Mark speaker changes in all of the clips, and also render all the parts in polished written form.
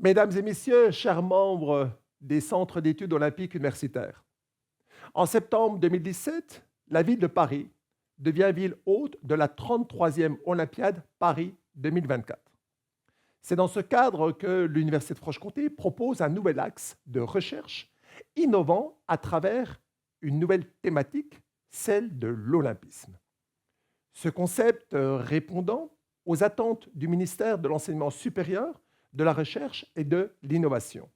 Speaker 1: Mesdames et messieurs, chers membres des centres d'études olympiques universitaires, en septembre 2017, la ville de Paris devient ville hôte de la 33e Olympiade Paris 2024. C'est dans ce cadre que l'Université de Franche-Comté propose un nouvel axe de recherche innovant à travers une nouvelle thématique, celle de l'olympisme. Ce concept répondant aux attentes du ministère de l'Enseignement supérieur, de la Recherche et de l'Innovation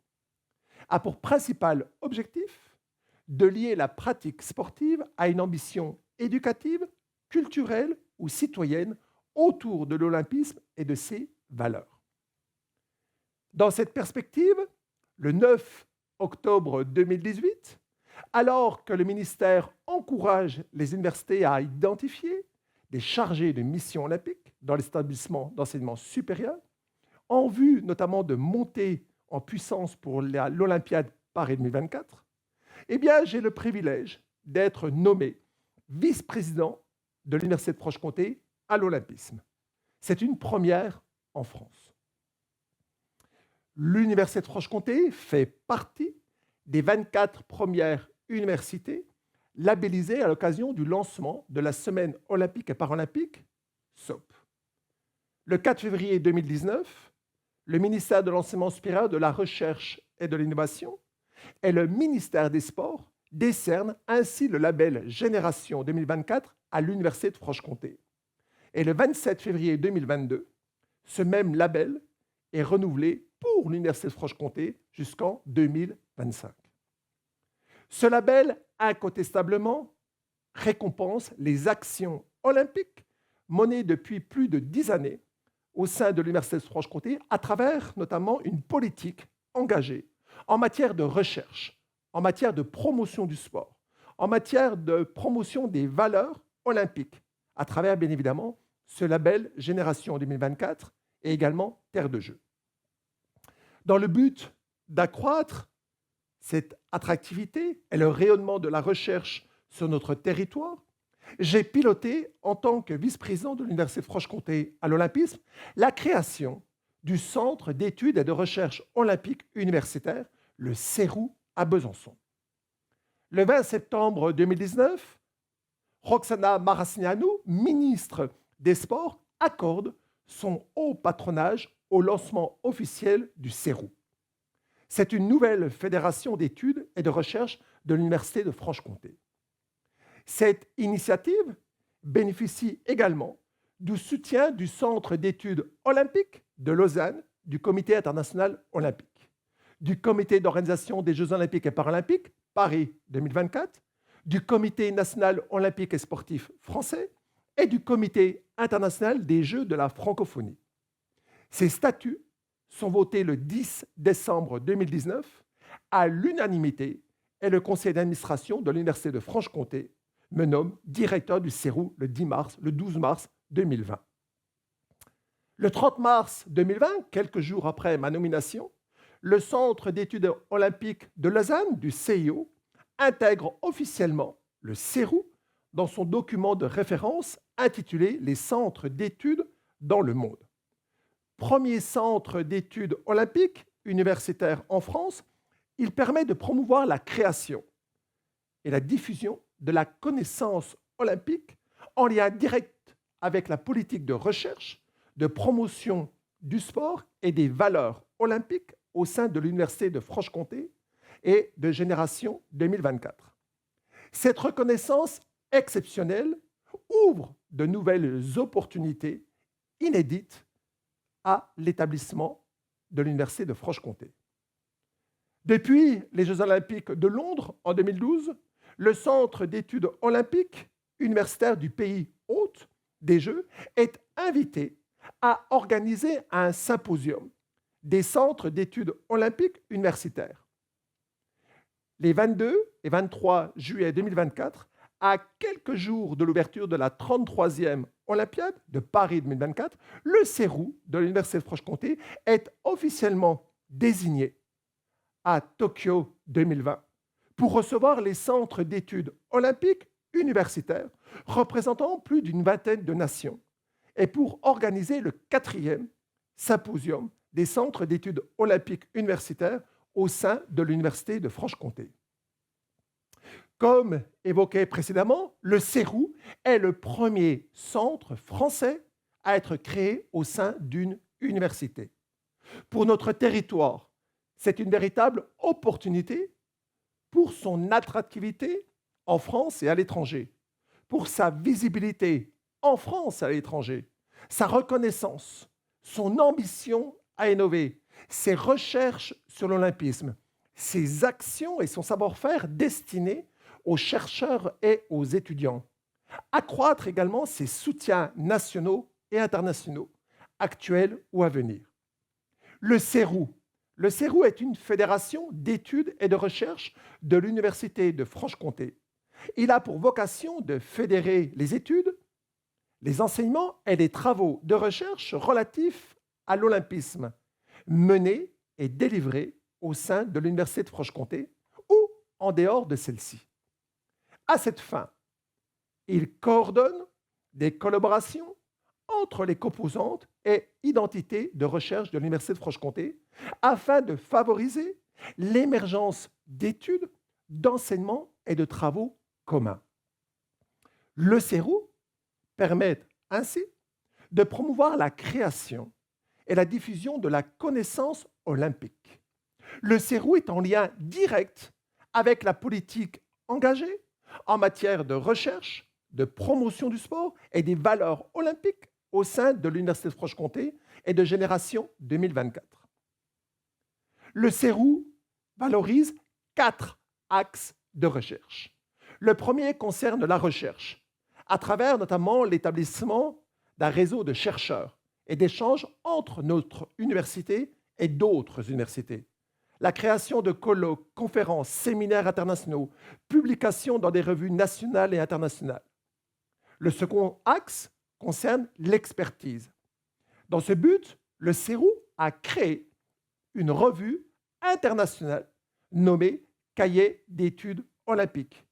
Speaker 1: a pour principal objectif de lier la pratique sportive à une ambition éducative, culturelle ou citoyenne autour de l'olympisme et de ses valeurs. Dans cette perspective, le 9 octobre 2018, alors que le ministère encourage les universités à identifier des chargés de mission olympique dans les établissements d'enseignement supérieur, en vue notamment de monter en puissance pour l'Olympiade Paris 2024, eh bien, j'ai le privilège d'être nommé vice-président de l'Université de Franche-Comté à l'olympisme. C'est une première en France. L'Université de Franche-Comté fait partie des 24 premières universités labellisées à l'occasion du lancement de la Semaine olympique et paralympique, SOP. Le 4 février 2019, le ministère de l'Enseignement supérieur, de la Recherche et de l'Innovation et le ministère des Sports décernent ainsi le label Génération 2024 à l'Université de Franche-Comté. Et le 27 février 2022, ce même label est renouvelé pour l'Université de Franche-Comté jusqu'en 2025. Ce label, incontestablement, récompense les actions olympiques menées depuis plus de 10 années au sein de l'Université de Franche-Comté à travers notamment une politique engagée en matière de recherche, en matière de promotion du sport, en matière de promotion des valeurs olympiques, à travers bien évidemment ce label Génération 2024 et également Terre de Jeux. Dans le but d'accroître cette attractivité et le rayonnement de la recherche sur notre territoire, j'ai piloté, en tant que vice-président de l'Université de Franche-Comté à l'olympisme, la création du Centre d'études et de recherche olympique universitaire, le CERU, à Besançon. Le 20 septembre 2019, Roxana Maracineanu, ministre des Sports, accorde son haut patronage au lancement officiel du CERU. C'est une nouvelle fédération d'études et de recherche de l'Université de Franche-Comté. Cette initiative bénéficie également du soutien du Centre d'études olympiques de Lausanne, du Comité international olympique, du Comité d'organisation des Jeux olympiques et paralympiques, Paris 2024, du Comité national olympique et sportif français et du Comité international des Jeux de la francophonie. Ces statuts sont votés le 10 décembre 2019 à l'unanimité et le conseil d'administration de l'Université de Franche-Comté me nomme directeur du CERU le 12 mars 2020. Le 30 mars 2020, quelques jours après ma nomination, le Centre d'études olympiques de Lausanne, du CIO, intègre officiellement le CERU dans son document de référence intitulé « Les centres d'études dans le monde ». Premier centre d'études olympiques universitaires en France, il permet de promouvoir la création et la diffusion de la connaissance olympique en lien direct avec la politique de recherche, de promotion du sport et des valeurs olympiques au sein de l'Université de Franche-Comté et de Génération 2024. Cette reconnaissance exceptionnelle ouvre de nouvelles opportunités inédites à l'établissement de l'Université de Franche-Comté. Depuis les Jeux olympiques de Londres en 2012, le Centre d'études olympiques universitaires du pays hôte des Jeux est invité à organiser un symposium des centres d'études olympiques universitaires. Les 22 et 23 juillet 2024, à quelques jours de l'ouverture de la 33e Olympiade de Paris 2024, le CERU de l'Université de Franche-Comté est officiellement désigné à Tokyo 2020 pour recevoir les centres d'études olympiques universitaires représentant plus d'une vingtaine de nations et pour organiser le 4e symposium des centres d'études olympiques universitaires au sein de l'Université de Franche-Comté. Comme évoqué précédemment, le CERU est le premier centre français à être créé au sein d'une université. Pour notre territoire, c'est une véritable opportunité pour son attractivité en France et à l'étranger, pour sa visibilité en France et à l'étranger, sa reconnaissance, son ambition à innover, ses recherches sur l'olympisme, ses actions et son savoir-faire destinés aux chercheurs et aux étudiants. Accroître également ses soutiens nationaux et internationaux, actuels ou à venir. Le CERU. Le CERU est une fédération d'études et de recherche de l'Université de Franche-Comté. Il a pour vocation de fédérer les études, les enseignements et les travaux de recherche relatifs à l'olympisme, menés et délivrés au sein de l'Université de Franche-Comté ou en dehors de celle-ci. À cette fin, il coordonne des collaborations entre les composantes et identités de recherche de l'Université de Franche-Comté afin de favoriser l'émergence d'études, d'enseignements et de travaux communs. Le CERU permet ainsi de promouvoir la création et la diffusion de la connaissance olympique. Le CERU est en lien direct avec la politique engagée en matière de recherche, de promotion du sport et des valeurs olympiques au sein de l'Université de Franche-Comté et de Génération 2024. Le CERU valorise 4 axes de recherche. Le premier concerne la recherche, à travers notamment l'établissement d'un réseau de chercheurs et d'échanges entre notre université et d'autres universités. La création de colloques, conférences, séminaires internationaux, publications dans des revues nationales et internationales. Le second axe concerne l'expertise. Dans ce but, le CERU a créé une revue internationale nommée Cahier d'études olympiques.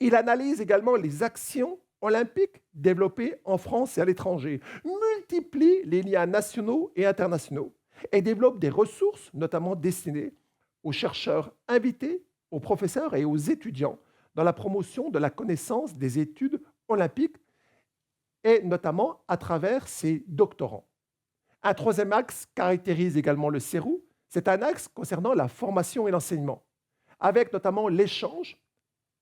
Speaker 1: Il analyse également les actions olympiques développées en France et à l'étranger, multiplie les liens nationaux et internationaux et développe des ressources, notamment destinées aux chercheurs invités, aux professeurs et aux étudiants dans la promotion de la connaissance des études olympiques et notamment à travers ses doctorants. Un troisième axe caractérise également le CERU, c'est un axe concernant la formation et l'enseignement, avec notamment l'échange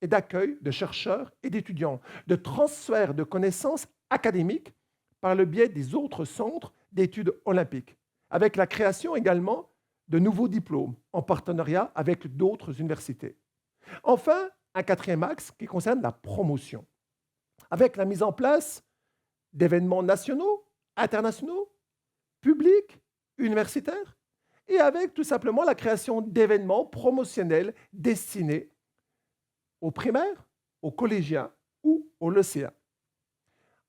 Speaker 1: et d'accueil de chercheurs et d'étudiants, de transfert de connaissances académiques par le biais des autres centres d'études olympiques, avec la création également de nouveaux diplômes en partenariat avec d'autres universités. Enfin, un quatrième axe qui concerne la promotion, avec la mise en place d'événements nationaux, internationaux, publics, universitaires, et avec tout simplement la création d'événements promotionnels destinés aux primaires, aux collégiens ou aux lycéens.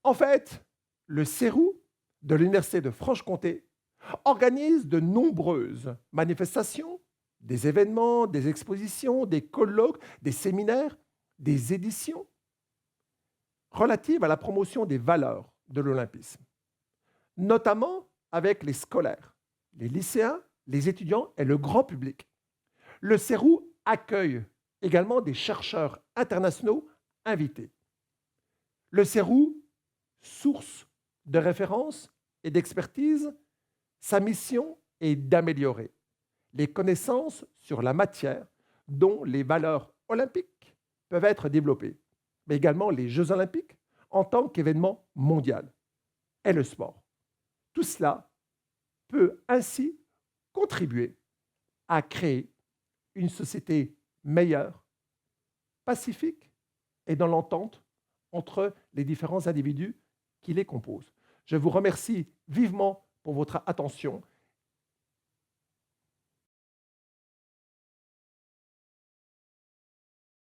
Speaker 1: En fait, le CERU de l'Université de Franche-Comté organise de nombreuses manifestations, des événements, des expositions, des colloques, des séminaires, des éditions relatives à la promotion des valeurs de l'olympisme, notamment avec les scolaires, les lycéens, les étudiants et le grand public. Le CERU accueille également des chercheurs internationaux invités. Le CERU, source de référence et d'expertise, sa mission est d'améliorer les connaissances sur la matière dont les valeurs olympiques peuvent être développées, mais également les Jeux olympiques en tant qu'événement mondial et le sport. Tout cela peut ainsi contribuer à créer une société meilleure, pacifique et dans l'entente entre les différents individus qui les composent. Je vous remercie vivement pour votre attention